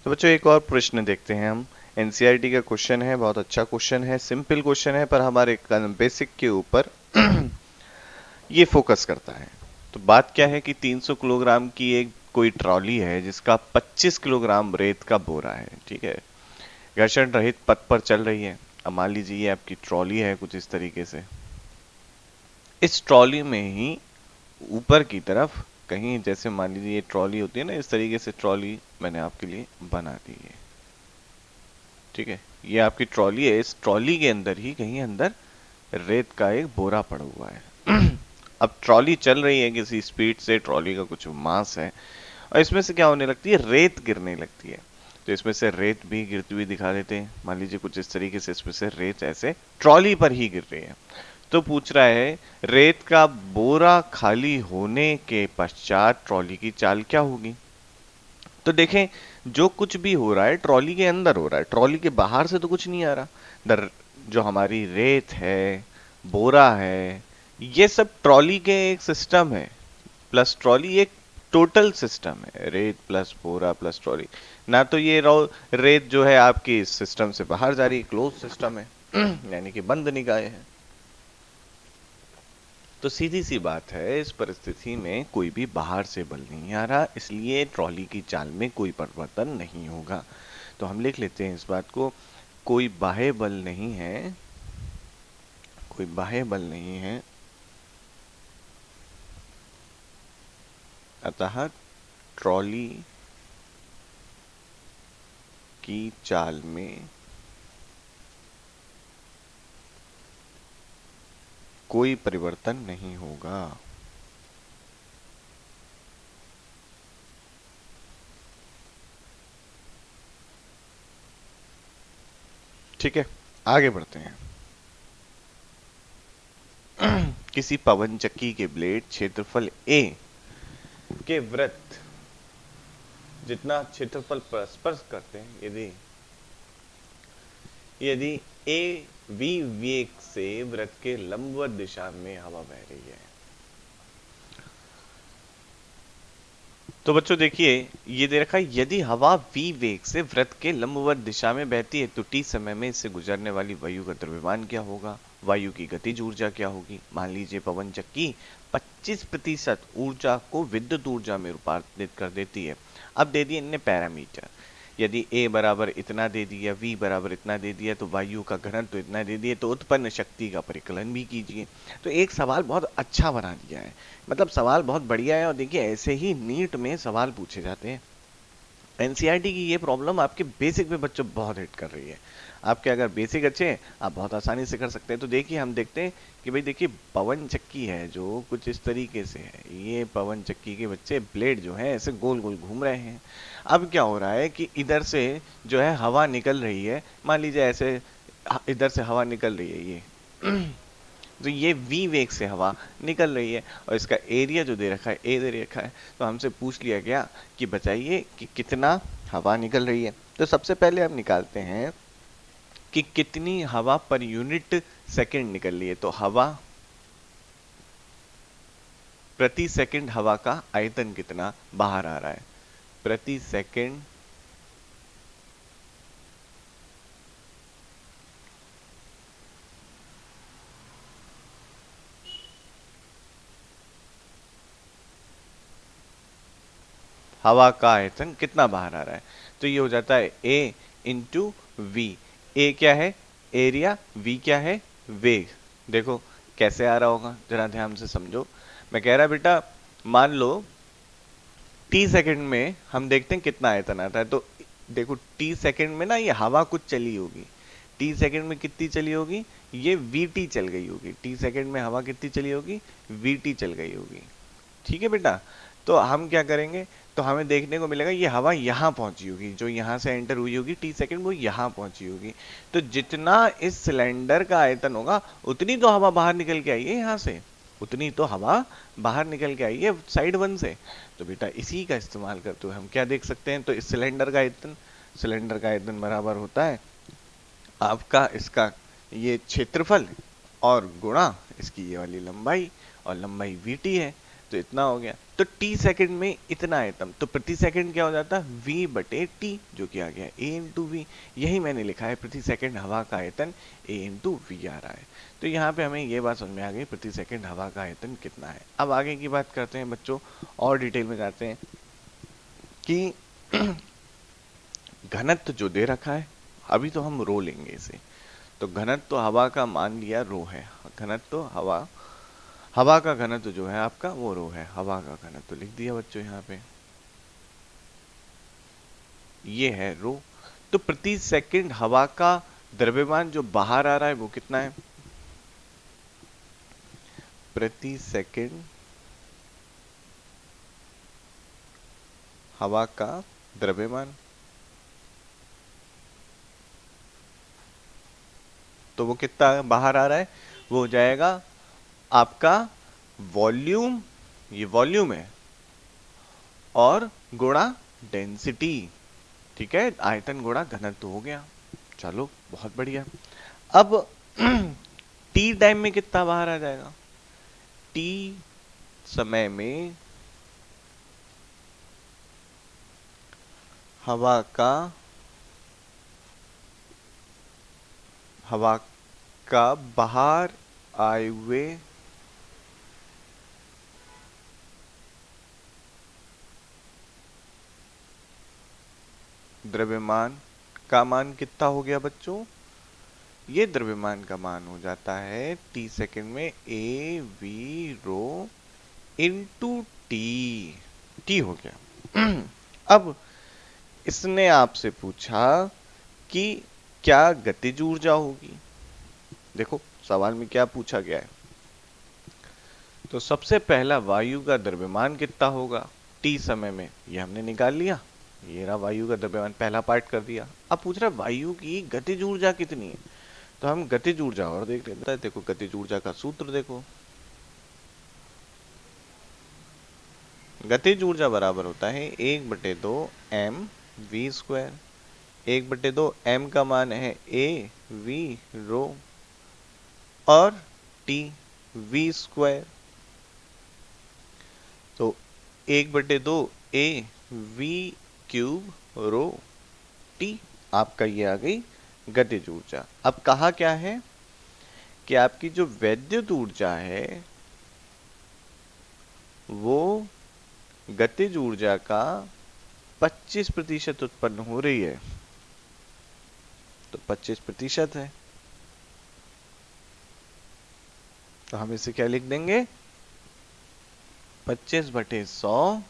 तो बच्चों एक और प्रश्न देखते हैं हम। एनसीईआरटी का क्वेश्चन है, बहुत अच्छा क्वेश्चन है, सिंपल क्वेश्चन है, पर हमारे बेसिक के ऊपर ये फोकस करता है। तो बात क्या है कि 300 किलोग्राम की एक कोई ट्रॉली है जिसका 25 किलोग्राम रेत का बोरा है, ठीक है। घर्षण रहित पथ पर चल रही है। अब मान लीजिए ये आपकी ट्रॉली है कुछ इस तरीके से। इस ट्रॉली में ही ऊपर की तरफ कहीं, जैसे मान लीजिए ये ट्रॉली होती है ना, इस तरीके से ट्रॉली मैंने आपके लिए बना दी है, ठीक है। ये आपकी ट्रॉली है, इस ट्रॉली के अंदर ही कहीं अंदर रेत का एक बोरा पड़ा हुआ है। अब ट्रॉली चल रही है किसी स्पीड से, ट्रॉली का कुछ मास है, और इसमें से क्या होने लगती है, रेत गिरने लगती है। तो इसमें से रेत भी गिरती हुई दिखा देते हैं, मान लीजिए कुछ इस तरीके से इसमें से रेत ऐसे ट्रॉली पर ही गिर रही है। तो पूछ रहा है रेत का बोरा खाली होने के पश्चात ट्रॉली की चाल क्या होगी। तो देखें, जो कुछ भी हो रहा है ट्रॉली के अंदर हो रहा है, ट्रॉली के बाहर से तो कुछ नहीं आ रहा। दर जो हमारी रेत है, बोरा है, ये सब ट्रॉली के एक सिस्टम है, प्लस ट्रॉली एक टोटल सिस्टम है, रेत प्लस बोरा प्लस ट्रॉली। ना तो ये रेत जो है आपकी इस सिस्टम से बाहर जा रही है, क्लोज सिस्टम है, यानी कि बंद निकाय है। तो सीधी सी बात है, इस परिस्थिति में कोई भी बाहर से बल नहीं आ रहा, इसलिए ट्रॉली की चाल में कोई परिवर्तन नहीं होगा। तो हम लिख लेते हैं इस बात को, कोई बाह्य बल नहीं है, कोई बाह्य बल नहीं है, अतः ट्रॉली की चाल में कोई परिवर्तन नहीं होगा। ठीक है, आगे बढ़ते हैं। किसी पवन चक्की के ब्लेड क्षेत्रफल ए के वृत्त जितना क्षेत्रफल स्पर्श करते हैं, यदि यदि ए वी वेग से वृत्त के लंबवत दिशा में हवा बह रही है। तो बच्चों देखिए, ये दे रखा है यदि हवा v वेग से वृत्त के लंबवत दिशा में बहती है तो t समय में इससे गुजरने वाली वायु का द्रव्यमान क्या होगा, वायु की गतिज ऊर्जा क्या होगी। मान लीजिए पवन चक्की 25% ऊर्जा को विद्युत ऊर्जा में रूपांतरित कर देती है। अब दे दिए इनने पैरामीटर, यदि a बराबर इतना दे दिया, v बराबर इतना दे दिया, तो वायु का घनत्व तो इतना दे दिया, तो उत्पन्न शक्ति का परिकलन भी कीजिए। तो एक सवाल बहुत अच्छा बना दिया है, मतलब सवाल बहुत बढ़िया है। और देखिए ऐसे ही नीट में सवाल पूछे जाते हैं। एनसीईआरटी की ये प्रॉब्लम आपके बेसिक पे बच्चों बहुत हिट कर रही है। आपके अगर बेसिक अच्छे हैं, आप बहुत आसानी से कर सकते हैं। तो देखिए हम देखते हैं कि भाई देखिए पवन चक्की है जो कुछ इस तरीके से है, ये पवन चक्की के बच्चे ब्लेड जो है ऐसे गोल गोल घूम रहे हैं। अब क्या हो रहा है कि इधर से जो है हवा निकल रही है, मान लीजिए ऐसे इधर से हवा निकल रही है ये। तो ये v वेग से हवा निकल रही है, और इसका एरिया जो दे रखा है ए दे रखा है। तो हमसे पूछ लिया गया कि बताइए कि कितना हवा निकल रही है। तो सबसे पहले हम निकालते हैं कि कितनी हवा पर यूनिट सेकंड निकल रही है। तो हवा प्रति सेकंड, हवा का आयतन कितना बाहर आ रहा है, प्रति सेकंड हवा का आयतन कितना बाहर आ रहा है। तो ये हो जाता है a इंटू वी। ए क्या है, एरिया, वी क्या है, वेग। देखो कैसे आ रहा होगा, जरा ध्यान से समझो। मैं कह रहा बेटा, मान लो टी सेकंड में हम देखते हैं कितना आयतन आता है। तो देखो टी सेकंड में ना ये हवा कुछ चली होगी, टी सेकंड में कितनी चली होगी, ये वी टी चल गई होगी। टी सेकंड में हवा कितनी चली होगी, वी टी चल गई होगी। ठीक है बेटा, तो हम क्या करेंगे, तो हमें देखने को मिलेगा ये हवा यहाँ पहुंची होगी, जो यहाँ से एंटर हुई होगी टी सेकंड, वो यहाँ पहुंची होगी। तो जितना इस सिलेंडर का आयतन होगा उतनी तो हवा बाहर निकल के आई है यहाँ से, उतनी तो हवा बाहर निकल के आई है साइड वन से। तो बेटा इसी का इस्तेमाल करते हुए हम क्या देख सकते हैं, तो इस सिलेंडर का आयतन बराबर होता है आपका इसका ये क्षेत्रफल और गुणा इसकी ये वाली लंबाई, और लंबाई वी टी है। तो इतना हो गया। तो टी सेकंड में इतना आयतन, तो प्रति सेकंड क्या हो जाता है, v बटे टी, जो कि आ गया a इंटू वी। यही मैंने लिखा है, प्रति सेकंड हवा का आयतन a इंटू वी आ रहा है। तो यहाँ पे हमें ये बात समझ में आ गई, प्रति सेकंड हवा का आयतन कितना है। अब आगे की बात करते हैं बच्चों, और डिटेल में जाते हैं कि घनत्व जो दे रखा है, अभी तो हम रो लेंगे इसे। तो घनत्व हवा का मान लिया रो है, घनत्व हवा का घनत्व जो है आपका वो रो है, हवा का घनत्व लिख दिया बच्चों यहाँ पे, ये है रो। तो प्रति सेकंड हवा का द्रव्यमान जो बाहर आ रहा है वो कितना है, प्रति सेकंड हवा का द्रव्यमान, तो वो कितना बाहर आ रहा है, वो हो जाएगा आपका वॉल्यूम, ये वॉल्यूम है, और गुणा डेंसिटी। ठीक है, आयतन गुणा घनत्व हो गया। चलो बहुत बढ़िया। अब टी टाइम में कितना बाहर आ जाएगा, टी समय में हवा का बाहर आए हुए द्रव्यमान का मान कितना हो गया बच्चों, ये द्रव्यमान का मान हो जाता है टी सेकंड में A V rho into T, T हो गया। अब इसने आपसे पूछा कि क्या गतिज ऊर्जा होगी। देखो सवाल में क्या पूछा गया है, तो सबसे पहला वायु का द्रव्यमान कितना होगा टी समय में, ये हमने निकाल लिया, ये रहा वायु का द्रव्यमान, पहला पार्ट कर दिया। अब पूछ रहा वायु की गतिज ऊर्जा कितनी है, तो हम गतिज ऊर्जा और देख लेते हैं। देखो गतिज ऊर्जा का सूत्र देखो, गतिज ऊर्जा बराबर होता है 1/2 एम वी स्क्वायर। 1/2 एम का मान है ए वी रो और टी वी स्क्वायर, तो 1/2 a v cube rho T, आपका ये आ गई गतिज ऊर्जा। अब कहा क्या है कि आपकी जो वैद्युत ऊर्जा है वो गतिज ऊर्जा का 25% उत्पन्न हो रही है, तो 25% है, तो हम इसे क्या लिख देंगे, 25/100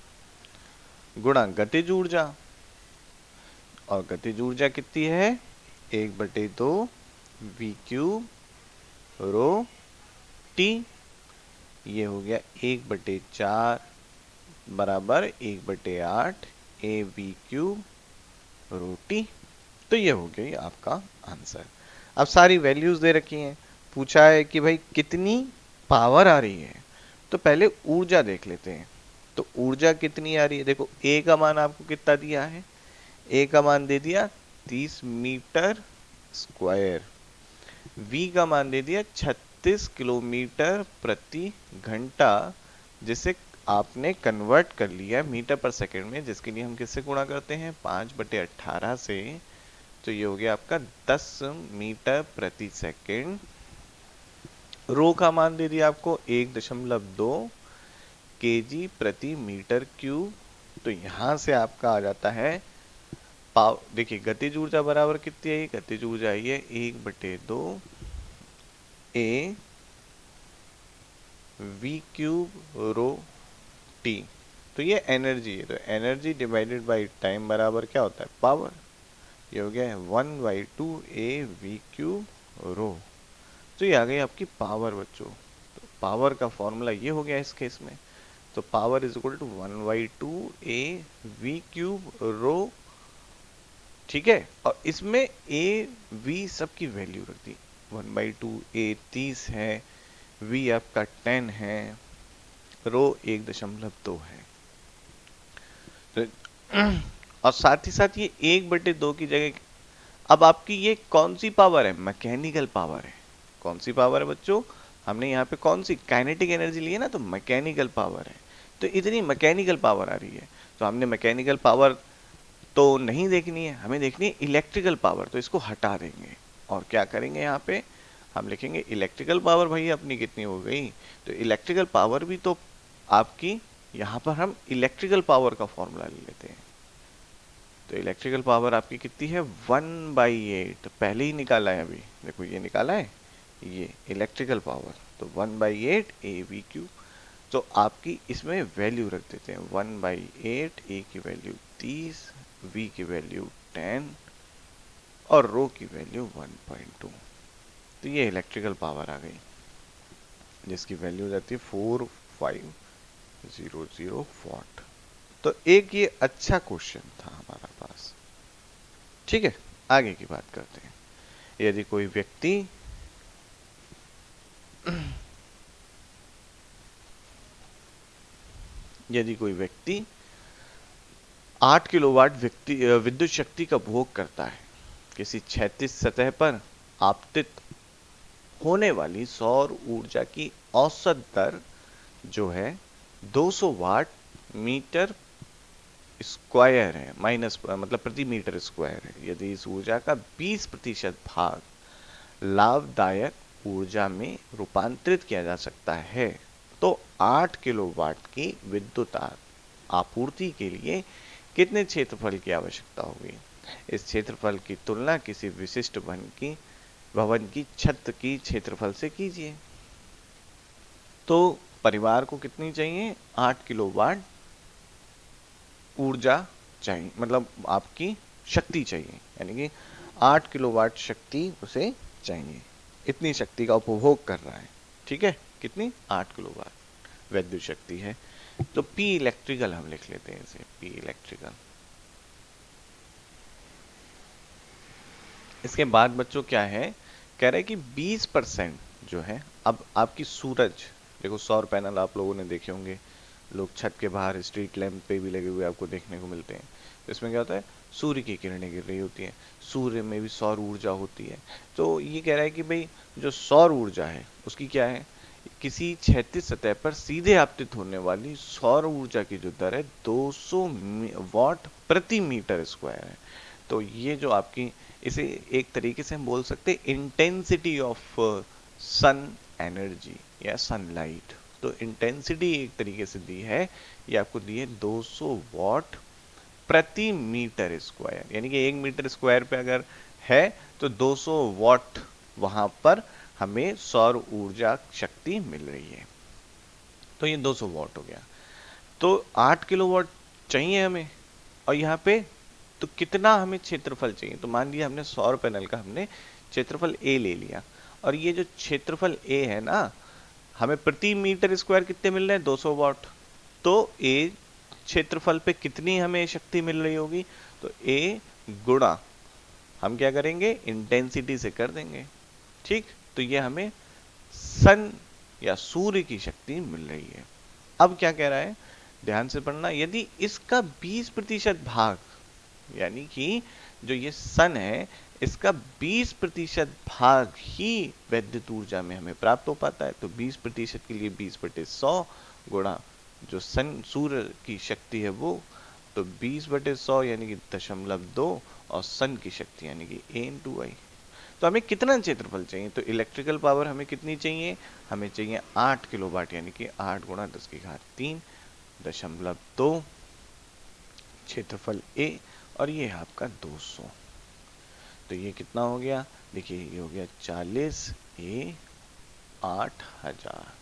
गुणा गतिज ऊर्जा, और गतिज ऊर्जा कितनी है 1/2 वी क्यूब रो टी, ये हो गया 1/4 बराबर 1/8 ए वी क्यूब रो टी। तो ये हो गई आपका आंसर। अब सारी वैल्यूज दे रखी हैं, पूछा है कि भाई कितनी पावर आ रही है, तो पहले ऊर्जा देख लेते हैं। तो ऊर्जा कितनी आ रही है, देखो ए का मान आपको कितना दिया है, ए का मान दे दिया 30 मीटर स्क्वायर, वी का मान दे दिया 36 किलोमीटर प्रति घंटा, जिसे आपने कन्वर्ट कर लिया मीटर पर सेकंड में, जिसके लिए हम किससे गुणा करते हैं 5/18 से, तो ये हो गया आपका 10 मीटर प्रति सेकंड। रो का मान दे दिया आपको 1.2 केजी प्रति मीटर क्यूब, तो यहां से आपका आ जाता है पावर। देखिए गतिज ऊर्जा बराबर कितनी है, गतिज ऊर्जा आई है 1/2 a v cube rho T, तो ये एनर्जी है, तो एनर्जी डिवाइडेड बाई टाइम बराबर क्या होता है पावर, ये हो गया है 1/2 ए वी क्यूब रो, तो ये आ गई आपकी पावर बच्चों। तो पावर का फॉर्मूला ये हो गया इस केस में, तो power is equal to 1/2 a v cube rho, ठीक है। और इसमें ए वी सबकी वैल्यू रख दी, 1/2 ए 30 है, वी आपका 10 है, रो 1.2 है, तो और साथ ही साथ ये 1/2 की जगह अब आपकी ये कौन सी पावर है, मैकेनिकल पावर है। कौन सी पावर है बच्चों, हमने यहाँ पे कौन सी काइनेटिक एनर्जी ली है ना, तो मैकेनिकल पावर है। तो इतनी मैकेनिकल पावर आ रही है। तो हमने मैकेनिकल पावर तो नहीं देखनी है, हमें देखनी है इलेक्ट्रिकल पावर। तो इसको हटा देंगे और क्या करेंगे, यहाँ पे हम लिखेंगे इलेक्ट्रिकल पावर भैया अपनी कितनी हो गई। तो इलेक्ट्रिकल पावर भी तो आपकी, यहाँ पर हम इलेक्ट्रिकल पावर का फॉर्मूला ले लेते हैं। तो इलेक्ट्रिकल पावर आपकी कितनी है, 1/8। पहले ही निकाला है, अभी देखो ये निकाला है, ये इलेक्ट्रिकल पावर। तो 1/8 AV क्यू। तो आपकी इसमें वैल्यू रख देते हैं 1/8, ए की वैल्यू 30, वी की वैल्यू 10 और रो की वैल्यू 1.2। तो ये इलेक्ट्रिकल पावर आ गई, जिसकी वैल्यू जाती है 4500 वॉट। तो एक ये अच्छा क्वेश्चन था हमारा पास। ठीक है, आगे की बात करते हैं। यदि कोई व्यक्ति यदि कोई व्यक्ति 8 किलोवाट विद्युत शक्ति का उपभोग करता है, किसी क्षैतिज सतह पर आपतित होने वाली सौर ऊर्जा की औसत दर जो है 200 वाट मीटर स्क्वायर है, माइनस मतलब प्रति मीटर स्क्वायर है। यदि इस ऊर्जा का 20% भाग लाभदायक ऊर्जा में रूपांतरित किया जा सकता है, तो 8 किलोवाट की विद्युत आपूर्ति के लिए कितने क्षेत्रफल की आवश्यकता होगी। इस क्षेत्रफल की तुलना किसी विशिष्ट भवन की छत की क्षेत्रफल से कीजिए। तो परिवार को कितनी चाहिए, 8 किलोवाट ऊर्जा चाहिए, मतलब आपकी शक्ति चाहिए, यानी कि 8 किलोवाट शक्ति उसे चाहिए। इतनी शक्ति का उपभोग कर रहा है। ठीक है, कितनी, 8 किलोवाट विद्युत शक्ति है। तो पी इलेक्ट्रिकल हम लिख लेते हैं इसे, पी इलेक्ट्रिकल। इसके बाद बच्चों क्या है, कह रहे हैं कि 20% जो है, अब आपकी सूरज, देखो सौर पैनल आप लोगों ने देखे होंगे, लोग छत के बाहर स्ट्रीट लैंप पे भी लगे हुए आपको देखने को मिलते हैं। तो इसमें क्या होता है, सूर्य की किरणें गिर रही होती हैं, सूर्य में भी सौर ऊर्जा होती है। तो ये कह रहा है कि भाई जो सौर ऊर्जा है उसकी क्या है, किसी क्षैतिज सतह पर सीधे आपतित होने वाली सौर ऊर्जा की जो दर है 200 वाट प्रति मीटर स्क्वायर है। तो ये जो आपकी, इसे एक तरीके से हम बोल सकते हैं इंटेंसिटी ऑफ सन एनर्जी या सनलाइट। तो इंटेंसिटी एक तरीके से दी है, ये आपको दी है 200 वाट प्रति मीटर स्क्वायर, यानी कि 1 मीटर स्क्वायर पे अगर है तो 200 वाट वहां पर हमें सौर ऊर्जा शक्ति मिल रही है। तो ये 200 वाट हो गया। तो 8 किलोवाट चाहिए हमें, और यहाँ पे तो कितना हमें क्षेत्रफल चाहिए। तो मान लिया हमने सौर पैनल का हमने क्षेत्रफल ए ले लिया, और ये जो क्षेत्रफल ए है ना, हमें प्रति मीटर स्क्वायर कितने मिल रहे हैं, 200 वाट। तो ए क्षेत्रफल पे कितनी हमें शक्ति मिल रही होगी, तो ए गुणा हम क्या करेंगे, इंटेंसिटी से कर देंगे। ठीक, तो ये हमें सन या सूर्य की शक्ति मिल रही है। अब क्या कह रहा है, ध्यान से पढ़ना, यदि इसका 20% भाग, यानी कि जो ये सन है इसका 20% भाग ही वैद्युत ऊर्जा में हमें प्राप्त हो पाता है। तो 20% के लिए 20/100 गुणा जो सन सूर्य की शक्ति है वो, तो 20/100 यानी कि 0.2, और सन की शक्ति यानी कि A/I। तो हमें कितना क्षेत्रफल चाहिए, तो इलेक्ट्रिकल पावर हमें कितनी चाहिए, हमें चाहिए 8 किलोवाट, यानी कि 8 गुणा 10⁻3 0.2 क्षेत्रफल A, और ये है आपका 200। तो ये कितना हो गया, देखिए ये हो गया 40 A 8000,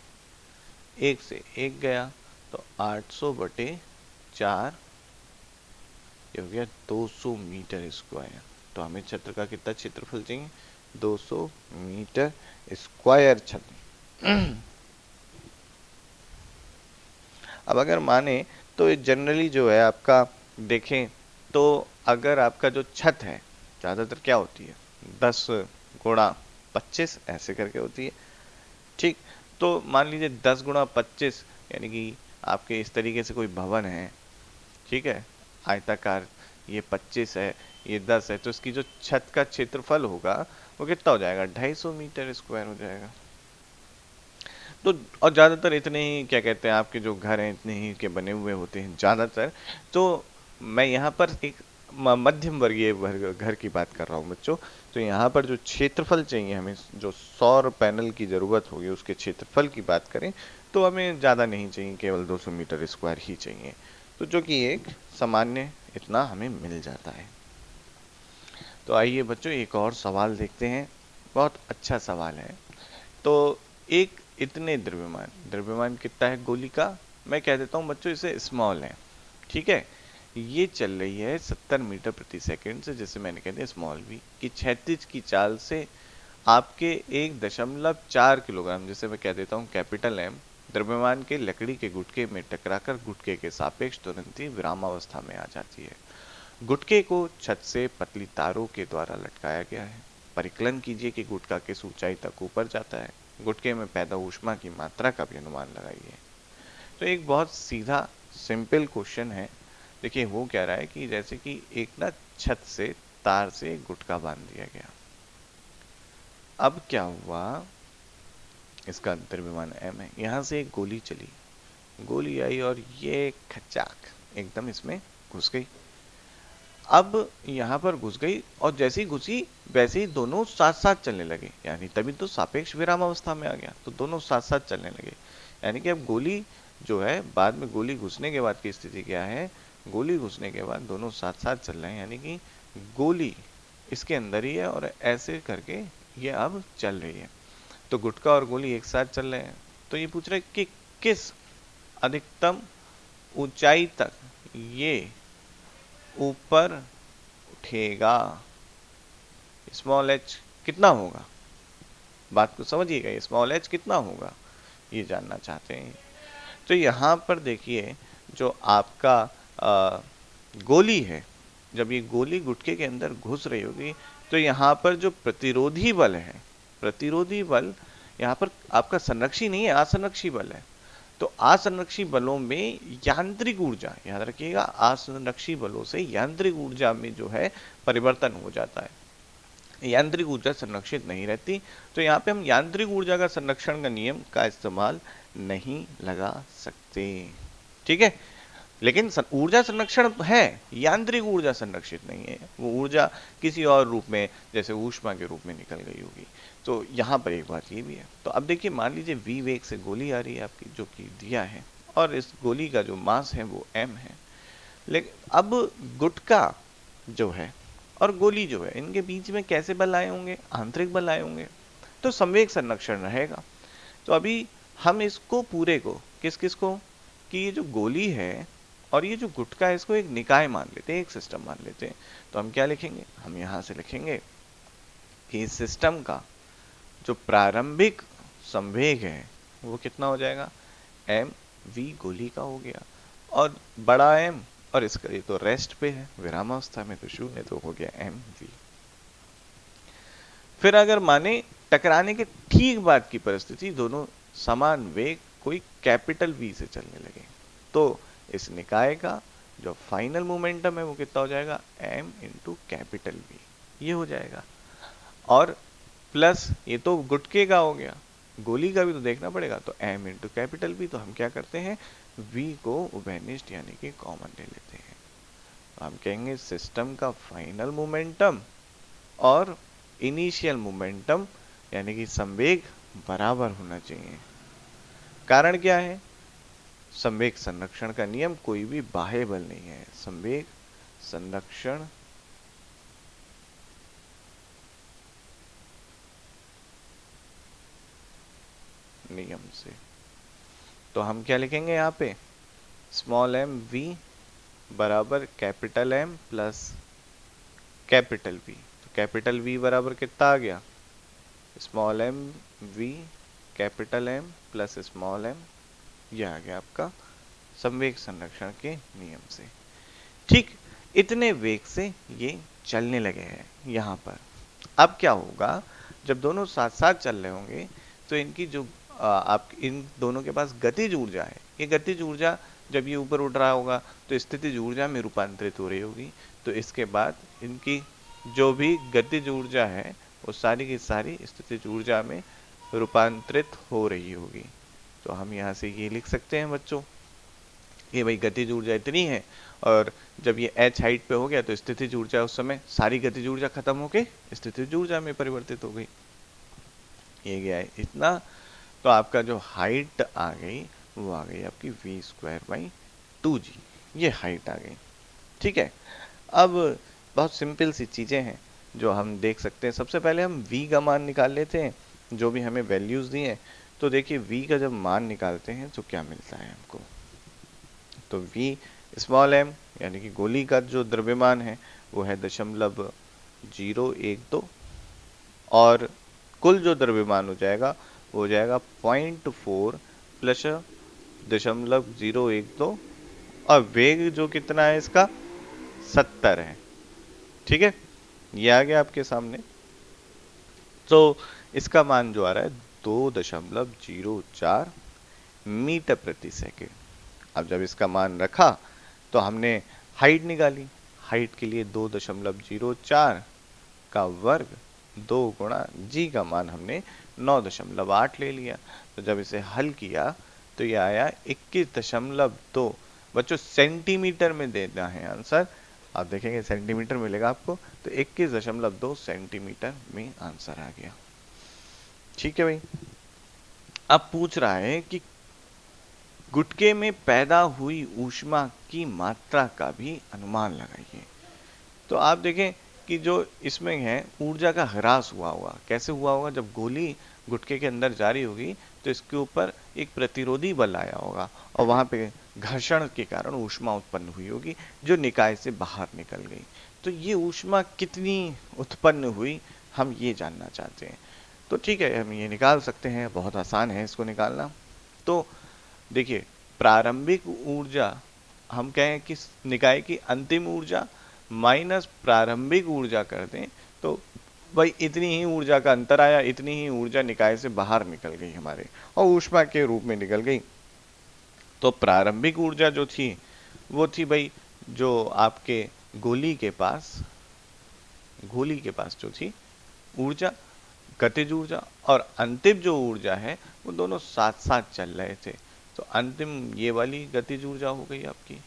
एक से एक गया, तो 800/4, ये हो गया 200 मीटर स्क्वायर। तो हमें छत्र का कितना क्षेत्रफल चाहिए, 200 मीटर स्क्वायर छत्र। अब अगर माने तो जनरली जो है आपका देखें, तो अगर आपका जो छत है ज़्यादातर क्या होती है, 10 गुणा 25 ऐसे करके होती है। ठीक, तो मान लीजिए 10 गुणा 25, यानी कि आपके इस तरीके से कोई भवन है, ठीक है, आयताकार, ये 25 है, ये 10 है, तो इसकी जो छत का क्षेत्रफल होगा वो कितना हो जाएगा, 250 मीटर स्क्वायर हो जाएगा। तो और ज़्यादातर इतने ही क्या कहते हैं आपके जो घर हैं इतने ही के बने हुए होते हैं ज़्यादातर। तो मैं यहाँ पर एक मध्यम वर्गीय घर की बात कर रहा हूँ बच्चों। तो यहाँ पर जो क्षेत्रफल चाहिए हमें, जो सौर पैनल की ज़रूरत होगी उसके क्षेत्रफल की बात करें तो हमें ज़्यादा नहीं चाहिए, केवल 200 मीटर स्क्वायर ही चाहिए। तो जो कि एक सामान्य इतना हमें मिल जाता है। तो आइए बच्चों एक और सवाल देखते हैं, बहुत अच्छा सवाल है। तो एक इतने द्रव्यमान, द्रव्यमान कितना है गोली का, मैं कह देता हूं बच्चों इसे स्मॉल है, ठीक है। ये चल रही है 70 मीटर प्रति सेकंड से, जैसे मैंने कह दिया स्मॉल वी की क्षैतिज की चाल से आपके 1.4 किलोग्राम, जैसे मैं कह देता हूं कैपिटल एम, द्रव्यमान के लकड़ी के गुटके में टकराकर गुटके के सापेक्ष तुरंत ही विरामावस्था में आ जाती है। गुटके को छत से पतली तारों के द्वारा लटकाया गया है। परिकलन कीजिए कि गुटका किस ऊंचाई तक ऊपर जाता है। गुटके में पैदा ऊष्मा की मात्रा का भी अनुमान लगाइए। तो एक बहुत सीधा सिंपल क्वेश्चन है। देखिए वो कह रहा है कि जैसे कि एक ना छत से तार से गुटका बांध दिया गया। अब क्या हुआ, इसका द्रव्यमान m है, यहां से एक गोली चली, गोली आई और ये खचाक एकदम इसमें घुस गई। अब यहां पर घुस गई और जैसे ही घुसी वैसे ही दोनों साथ साथ चलने लगे, यानी तभी तो सापेक्ष विराम अवस्था में आ गया, तो दोनों साथ साथ चलने लगे। यानी कि अब गोली जो है बाद में गोली घुसने के बाद की स्थिति क्या है, गोली घुसने के बाद दोनों साथ साथ चल रहे हैं, यानी कि गोली इसके अंदर ही है और ऐसे करके ये अब चल रही है। तो गुटका और गोली एक साथ चल रहे हैं। तो ये पूछ रहे कि किस अधिकतम ऊंचाई तक ये ऊपर उठेगा, स्मॉल एच कितना होगा, बात को समझिएगा, स्मॉल एच कितना होगा ये जानना चाहते हैं। तो यहां पर देखिए जो आपका गोली है, जब ये गोली गुटके के अंदर घुस रही होगी तो यहां पर जो प्रतिरोधी बल है, प्रतिरोधी बल यहां पर आपका संरक्षी नहीं है, असंरक्षी बल है। तो असंरक्षी बलों में यांत्रिक ऊर्जा, याद रखिएगा, असंरक्षी बलों से यांत्रिक ऊर्जा में जो है परिवर्तन हो जाता है, यांत्रिक ऊर्जा संरक्षित नहीं रहती। तो यहाँ पे हम यांत्रिक ऊर्जा का संरक्षण का नियम का इस्तेमाल नहीं लगा सकते, ठीक है। लेकिन ऊर्जा संरक्षण है, यांत्रिक ऊर्जा संरक्षित नहीं है, वो ऊर्जा किसी और रूप में जैसे ऊष्मा के रूप में निकल गई होगी। तो यहाँ पर एक बात ये भी है। तो अब देखिए मान लीजिए v वेग से गोली आ रही है आपकी, जो कि दिया है, और इस गोली का जो मास है वो m है। लेकिन अब गुटका जो है और गोली जो है इनके बीच में कैसे बल आए होंगे, आंतरिक बल आए होंगे, तो संवेग संरक्षण रहेगा। तो अभी हम इसको पूरे को किस किस को, कि ये जो गोली है और ये जो गुटका है इसको एक निकाय मान लेते हैं, एक सिस्टम मान लेते हैं। तो हम क्या लिखेंगे, हम यहां से लिखेंगे कि इस सिस्टम का जो प्रारंभिक संवेग है वो कितना हो जाएगा, एम वी गोली का हो गया, और बड़ा एम, और इसका ये तो रेस्ट पे है, विरामावस्था में, तो शून्य, तो हो गया एम वी। फिर अगर माने टकराने के ठीक बाद की परिस्थिति, दोनों समान वेग कोई कैपिटल वी से चलने लगे, तो इस निकाय का जो फाइनल मोमेंटम है वो कितना हो जाएगा, m इंटू कैपिटल वी, ये हो जाएगा। और प्लस ये तो गुटके का हो गया, गोली का भी तो देखना पड़ेगा, तो m इंटू कैपिटल वी। तो हम क्या करते हैं, v को उभयनिष्ठ यानी कि कॉमन ले लेते हैं। तो हम कहेंगे सिस्टम का फाइनल मोमेंटम और इनिशियल मोमेंटम यानी कि संवेग बराबर होना चाहिए। कारण क्या है, संवेग संरक्षण का नियम, कोई भी बाह्य बल नहीं है, संवेग संरक्षण नियम से। तो हम क्या लिखेंगे यहाँ पे, स्मॉल एम वी बराबर capital M plus capital V. तो कैपिटल वी बराबर कितना आ गया, small M V capital M plus small M, यह आ गया आपका संवेग संरक्षण के नियम से। ठीक इतने वेग से ये चलने लगे हैं यहां पर। अब क्या होगा, जब दोनों साथ साथ चल रहे होंगे तो इनकी जो आप इन दोनों के पास गतिज ऊर्जा है, ये गतिज ऊर्जा जब ये ऊपर उड़ रहा होगा तो स्थितिज ऊर्जा में रूपांतरित हो रही होगी। तो इसके बाद इनकी जो भी गतिज ऊर्जा है वो सारी की सारी स्थितिज ऊर्जा में रूपांतरित हो रही होगी। तो हम यहाँ से ये लिख सकते हैं बच्चों, ये भाई गतिज ऊर्जा इतनी है, और जब ये h हाइट पे हो गया तो स्थितिज ऊर्जा उस समय सारी गतिज ऊर्जा खत्म होके स्थितिज ऊर्जा में परिवर्तित हो गई। ये गया है इतना, तो आपका जो हाइट आ गई वो आ गई आपकी v²/2g, ये हाइट आ गई। ठीक है, अब बहुत सिंपल सी चीजें हैं जो हम देख सकते हैं। सबसे पहले हम v का मान निकाल लेते हैं, जो भी हमें वैल्यूज दी हैं। तो देखिए v का जब मान निकालते हैं तो क्या मिलता है हमको, तो v स्मॉल m यानी कि गोली का जो द्रव्यमान है वो है 0.012, और कुल जो द्रव्यमान हो जाएगा वो हो जाएगा 0.4 प्लस 0.012, और वेग जो कितना है इसका 70 है। ठीक है, ये आ गया आपके सामने। तो इसका मान जो आ रहा है 2.04 मीटर प्रति सेकेंड। अब जब इसका मान रखा तो हमने हाइट निकाली, हाइट के लिए 2.04 का वर्ग 2 गुणा जी का मान हमने 9.8 ले लिया। तो जब इसे हल किया तो ये आया 21.2। बच्चों सेंटीमीटर में देना है आंसर, आप देखेंगे सेंटीमीटर मिलेगा आपको, तो 21.2 सेंटीमीटर में आंसर आ गया। ठीक है भाई, अब पूछ रहा है कि गुटके में पैदा हुई ऊष्मा की मात्रा का भी अनुमान लगाइए। तो आप देखें कि जो इसमें है ऊर्जा का ह्रास हुआ होगा, कैसे हुआ होगा, जब गोली गुटके के अंदर जारी होगी तो इसके ऊपर एक प्रतिरोधी बल आया होगा, और वहां पे घर्षण के कारण ऊष्मा उत्पन्न हुई होगी जो निकाय से बाहर निकल गई। तो ये ऊष्मा कितनी उत्पन्न हुई, हम ये जानना चाहते हैं। तो ठीक है, हम ये निकाल सकते हैं, बहुत आसान है इसको निकालना। तो देखिए, प्रारंभिक ऊर्जा हम कहें कि निकाय की अंतिम ऊर्जा माइनस प्रारंभिक ऊर्जा कर दें तो भाई इतनी ही ऊर्जा का अंतर आया, इतनी ही ऊर्जा निकाय से बाहर निकल गई हमारे और ऊष्मा के रूप में निकल गई। तो प्रारंभिक ऊर्जा जो थी वो थी भाई जो आपके गोली के पास जो थी ऊर्जा, गतिज ऊर्जा, और अंतिम जो ऊर्जा है वो दोनों साथ साथ चल रहे थे। तो अंतिम ये वाली गतिज ऊर्जा हो गई आपकी।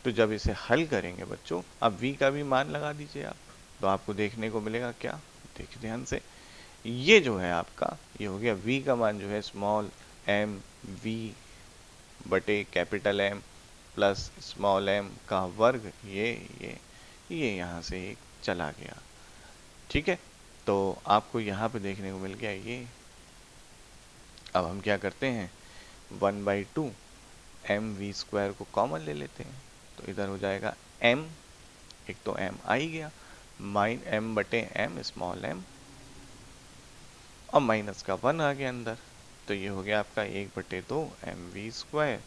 तो जब इसे हल करेंगे बच्चों, अब v का भी मान लगा दीजिए आप, तो आपको देखने को मिलेगा क्या, देखिए ध्यान से, ये जो है आपका ये हो गया v का मान जो है स्मॉल m v बटे capital M plus small m का वर्ग, ये यहाँ से एक चला गया। ठीक है, तो आपको यहाँ पे देखने को मिल गया ये। अब हम क्या करते हैं, 1/2 mv² को कॉमन ले लेते हैं, तो इधर हो जाएगा m, एक तो m आ ही गया, माइन m बटे m स्मॉल m, और माइनस का 1 आ गया अंदर, तो ये हो गया आपका 1/2 mv²।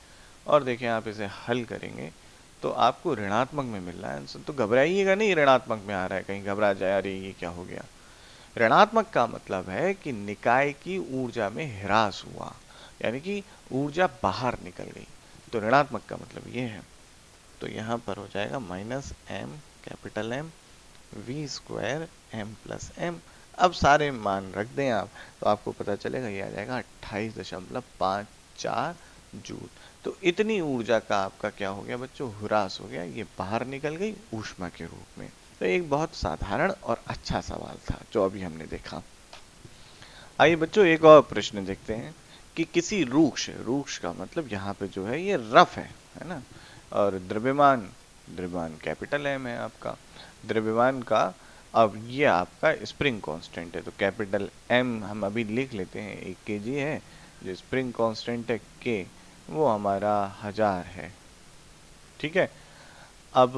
और देखें आप इसे हल करेंगे तो आपको ऋणात्मक में मिल रहा है आंसर। तो घबराइएगा नहीं, ऋणात्मक में आ रहा है, कहीं घबरा जाए अरे ये क्या हो गया। ऋणात्मक का मतलब है कि निकाय की ऊर्जा में ह्रास हुआ, यानी कि ऊर्जा बाहर निकल गई, तो ऋणात्मक का मतलब ये है। तो यहाँ पर हो जाएगा minus m capital M v² m plus m। अब सारे मान रख दें आप तो आपको पता चलेगा ये आ जाएगा 28.54 जूल। तो इतनी ऊर्जा का आपका क्या हो गया बच्चों, ह्रास हो गया, ये बाहर निकल गई ऊष्मा के रूप में। तो एक बहुत साधारण और अच्छा सवाल था जो अभी हमने देखा। आइए बच्चों एक और प्रश्न देखते हैं कि किसी रूक्ष का मतलब यहाँ पे जो है ये रफ है ना, और द्रव्यमान कैपिटल M है आपका, द्रव्यमान का, अब ये आपका स्प्रिंग कांस्टेंट है, तो कैपिटल M हम अभी लिख लेते हैं 1 kg है, जो स्प्रिंग कांस्टेंट है K वो हमारा 1000 है। ठीक है, अब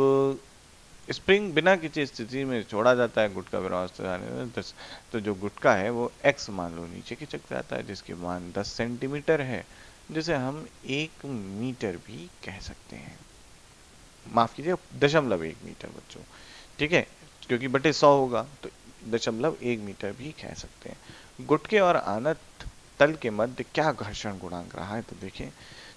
स्प्रिंग बिना किसी स्थिति में छोड़ा जाता है गुटका विरावस्था आने में 10, तो जो गुटका है वो x मान लो नीचे खिसक जाता है जिसके मान 10 सेंटीमीटर है, जिसे हम 1 मीटर भी कह सकते हैं, माफ कीजिए 0.1 मीटर बच्चों। ठीक है, क्योंकि बटे 100 होगा तो 0.1 मीटर भी कह सकते हैं। गुटके और आनत तल के मध्य क्या घर्षण गुणांक रहा है, तो देखें,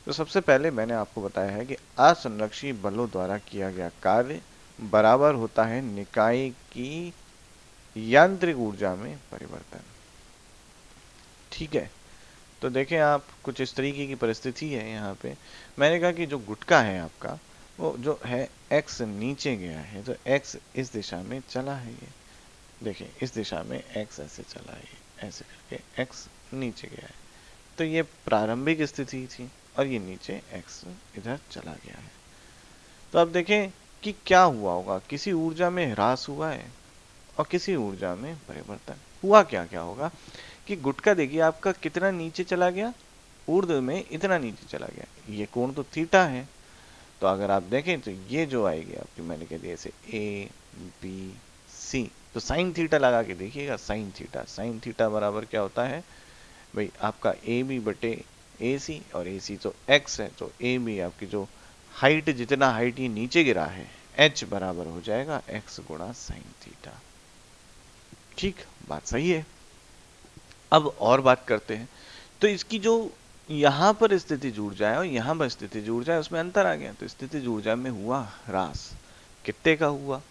तो सबसे पहले मैंने आपको बताया है कि असंरक्षी बलों द्वारा किया गया कार्य बराबर होता है निकाय की यांत्रिक ऊर्जा में परिवर्तन। ठीक है, तो देखें आप, कुछ इस तरीके की परिस्थिति है यहाँ पे। मैंने कहा कि जो गुटका है आपका, वो जो है x नीचे गया है, तो x इस दिशा में चला है। ये देखें, इस दिशा में x ऐसे चला है, ऐसे करके x नीचे गया है। तो ये प्रारंभिक स्थिति थी और ये नीचे x इधर चला गया है। तो अब देखें कि क्या हुआ होगा, किसी ऊर्जा में ह्रास हुआ है और किसी ऊर्जा में परिवर्तन हुआ। क्या क्या होगा कि गुटका देखिए आपका कितना नीचे चला गया, ऊर्ध्व में इतना नीचे चला गया। ये कोण तो थीटा है, तो अगर आप देखें तो ये जो आएगी आपकी, मैंने कह दिया ऐसे ए बी सी, तो साइन थीटा लगा के देखिएगा। साइन थीटा बराबर क्या होता है भाई, आपका ए बी बटे ए सी, और ए सी तो एक्स है, तो ए बी आपकी जो हाइट, जितना हाइट ये नीचे गिरा है, एच बराबर हो जाएगा एक्स गुणा साइन थीटा। ठीक, बात सही है। अब और बात करते हैं, तो इसकी जो यहां पर स्थितिज ऊर्जा है और यहां पर स्थितिज ऊर्जा है, उसमें अंतर आ गया। तो स्थितिज ऊर्जा में हुआ ह्रास, कितने का हुआ,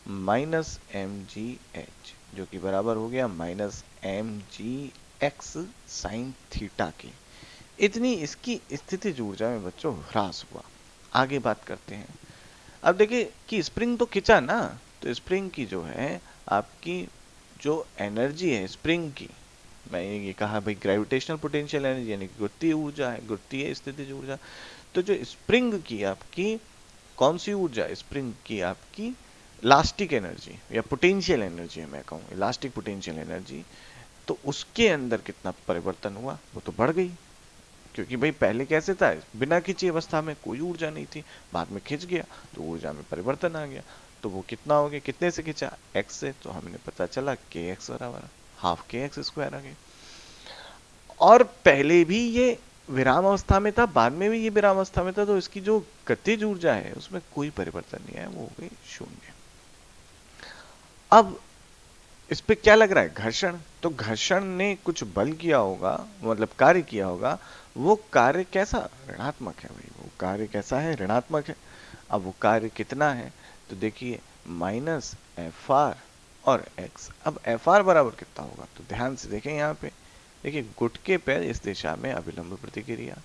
माइनस एम जी एच, जो कि बराबर हो गया minus M G X sine theta के। इतनी इसकी स्थितिज ऊर्जा में बच्चों ह्रास हुआ। आगे बात करते हैं। अब देखिए कि स्प्रिंग तो खिंचा ना, तो स्प्रिंग की जो है आपकी जो एनर्जी है स्प्रिंग की, मैं ये कहा भाई ग्रेविटेशनल पोटेंशियल एनर्जी यानी कि गुरुत्वीय ऊर्जा है, गुरुत्वीय स्थितिज ऊर्जा। तो जो स्प्रिंग की आपकी कौन सी ऊर्जा, स्प्रिंग की आपकी इलास्टिक एनर्जी या पोटेंशियल एनर्जी है, मैं कहूँ इलास्टिक पोटेंशियल एनर्जी, तो उसके अंदर कितना परिवर्तन हुआ, वो तो बढ़ गई। क्योंकि भाई पहले कैसे था, बिना खिंची अवस्था में कोई ऊर्जा नहीं थी, बाद में खिंच गया तो ऊर्जा में परिवर्तन आ गया। तो वो कितना हो गया, कितने से खिंचा, x से, तो हमें पता चला के एक्स बराबर हाफ के एक्स स्क्वायर आ गया। और पहले भी ये विराम अवस्था में था, बाद में भी ये विराम अवस्था में था, तो इसकी जो गतिज ऊर्जा है उसमें कोई परिवर्तन नहीं आया, वो हो गई शून्य। अब इस पे क्या लग रहा है, घर्षण। तो घर्षण ने कुछ बल किया होगा, मतलब कार्य किया होगा। वो कार्य कैसा, ऋणात्मक है भाई, वो कार्य कैसा है, ऋणात्मक है। अब वो कार्य कितना है, तो देखिए माइनस एफ आर और एक्स। अब एफ आर बराबर कितना होगा, तो ध्यान से देखें यहाँ पे, देखिए गुटके पे इस दिशा में अभिलंब प्रतिक्रिया,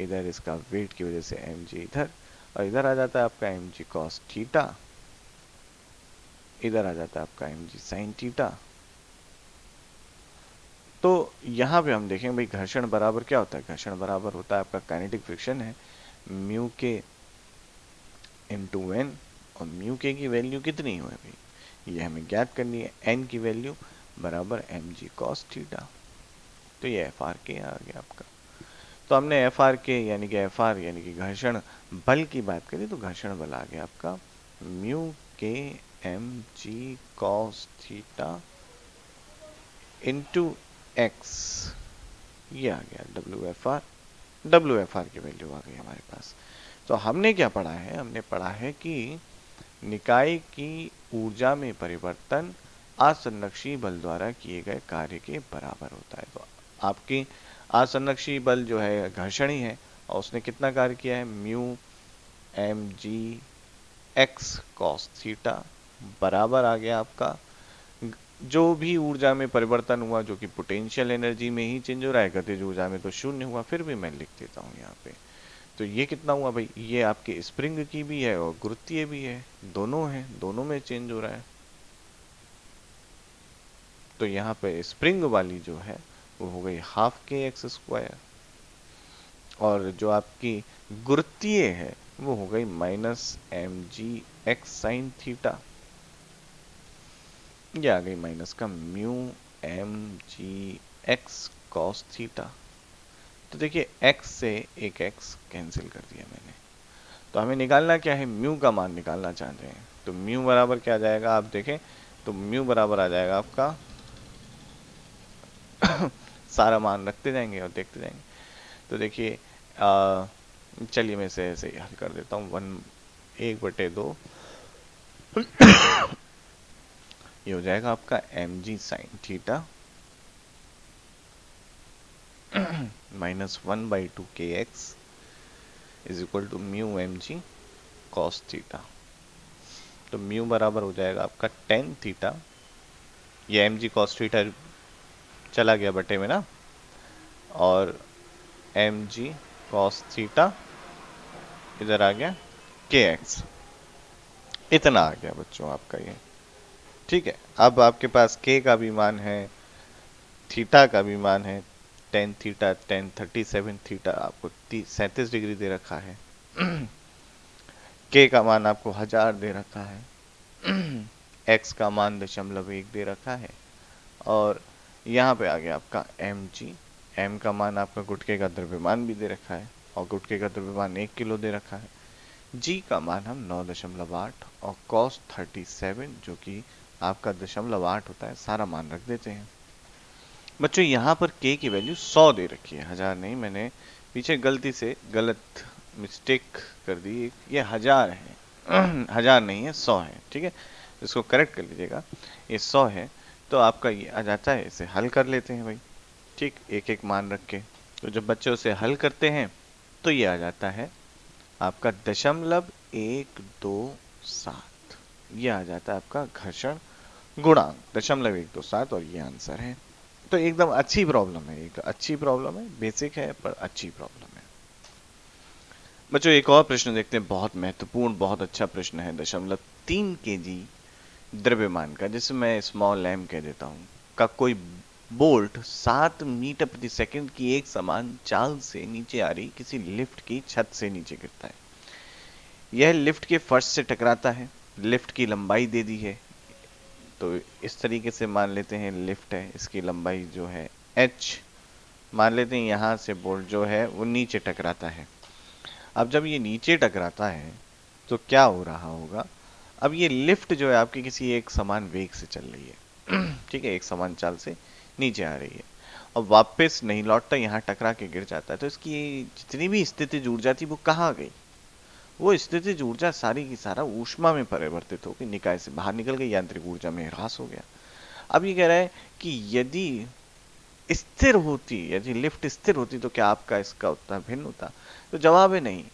इधर इसका वेट की वजह से एम जी इधर, और इधर आ जाता है आपका एम जी कॉस थीटा, इधर आ जाता है आपका एम जी साइन थीटा। तो यहां पे हम देखेंगे भाई घर्षण बराबर क्या होता है, घर्षण बराबर होता है आपका काइनेटिक फ्रिक्शन है म्यू के इंटू एन, और म्यू के की वैल्यू कितनी है भाई, ये हमें ज्ञात करनी है, एन की वैल्यू बराबर एम जी कॉस थीटा। तो ये एफ आर के आ गया आपका। तो हमने एफ आर के यानी कि एफ आर यानी कि घर्षण बल की बात करी, तो घर्षण बल आ गया आपका म्यू के M G cos theta into X, ये आ गया डब्ल्यू एफ आर की वैल्यू आ गई हमारे पास। तो हमने क्या पढ़ा है, हमने पढ़ा है कि निकाय की ऊर्जा में परिवर्तन असंरक्षी बल द्वारा किए गए कार्य के बराबर होता है। तो आपकी असंरक्षी बल जो है घर्षणी है, और उसने कितना कार्य किया है, mu M G X cos theta बराबर आ गया आपका जो भी ऊर्जा में परिवर्तन हुआ, जो कि पोटेंशियल एनर्जी में ही चेंज हो रहा है, गतिज ऊर्जा में तो शून्य हुआ, फिर भी मैं लिख देता हूँ यहाँ पे। तो ये कितना हुआ भाई, ये आपके स्प्रिंग की भी है और गुरुत्वीय भी है, दोनों है, दोनों में चेंज हो रहा है। तो यहाँ पे स्प्रिंग वाली जो है वो हो गई हाफ के एक्स स्क्वायर, और जो आपकी गुरुत्वीय है वो हो गई minus M G X sine theta, ये आ गई माइनस का mu M G X cos theta. तो देखिए x से एक x कैंसिल कर दिया मैंने। तो हमें निकालना क्या है, म्यू का मान निकालना चाहते हैं। तो म्यू बराबर क्या आ जाएगा, आप देखें तो म्यू बराबर आ जाएगा आपका सारा मान रखते जाएंगे और देखते जाएंगे। तो देखिए चलिए मैं इसे ऐसे ही हल कर देता हूँ, 1/2 ये हो जाएगा आपका M G sine theta minus 1/2 के X is equal to mu M G cos theta. तो म्यू बराबर हो जाएगा आपका टेन थीटा, ये एम जी कॉस थीटा चला गया बटे में ना, और एम जी कॉस थीटा इधर आ गया के एक्स, इतना आ गया बच्चों आपका ये। ठीक है, अब आपके पास के का भी मान है, थीटा का भी मान है, टेन थीटा, टेन 37 थीटा आपको 37 डिग्री दे रखा है। के का मान आपको 1000 दे रखा है। एक्स का मान 0.1 दे रखा है। और यहाँ पे आ गया आपका एम जी, एम का मान आपका गुटके का द्रव्यमान भी दे रखा है, और गुटके का द्रव्यमान 1 किलो दे रखा है। जी का मान हम 9.8 और कॉस 37 जो कि आपका 0.8 होता है, सारा मान रख देते हैं। बच्चों यहाँ पर के की वैल्यू 100 दे रखी है, 1000 नहीं, मैंने पीछे गलती से गलत मिस्टेक कर दी, ये 1000 है। 1000 नहीं है, 100 है। ठीक है, इसको करेक्ट कर लीजिएगा, ये 100 है। तो आपका ये आ जाता है, इसे हल कर लेते हैं भाई। ठीक, एक एक मान रख के, तो जब बच्चे उसे हल करते हैं तो ये आ जाता है आपका 0.127, ये आ जाता है आपका घर्षण गुणांक 0.127, और ये आंसर है। तो एकदम अच्छी प्रॉब्लम है, एक अच्छी प्रॉब्लम है, बेसिक है पर अच्छी प्रॉब्लम है। बच्चों एक और प्रश्न देखते हैं, बहुत महत्वपूर्ण, बहुत अच्छा प्रश्न है। 0.3 kg द्रव्यमान का, जिसे मैं स्मॉल एम कह देता हूं, का कोई बोल्ट 7 मीटर प्रति सेकंड की एक समान चाल से नीचे आ रही किसी लिफ्ट की छत से नीचे गिरता है। यह लिफ्ट के फर्श से टकराता है। लिफ्ट की लंबाई दे दी है, तो इस तरीके से मान लेते हैं लिफ्ट है, इसकी लंबाई जो है h, मान लेते हैं यहाँ से बोल्ट जो है वो नीचे टकराता है। अब जब ये नीचे टकराता है तो क्या हो रहा होगा, अब ये लिफ्ट जो है आपकी किसी एक समान वेग से चल रही है। ठीक है, एक समान चाल से नीचे आ रही है और वापस नहीं लौटता, यहाँ टकरा के गिर जाता है। तो इसकी जितनी भी स्थितिज ऊर्जा थी वो कहाँ गई, वो स्थितिज ऊर्जा सारी की सारा ऊष्मा में परिवर्तित होकर निकाय से बाहर निकल गई, यांत्रिक ऊर्जा में ह्रास हो गया। अब ये कह रहा है कि यदि स्थिर होती, यदि लिफ्ट स्थिर होती तो क्या आपका इसका उत्तर भिन्न होता, तो जवाब है नहीं।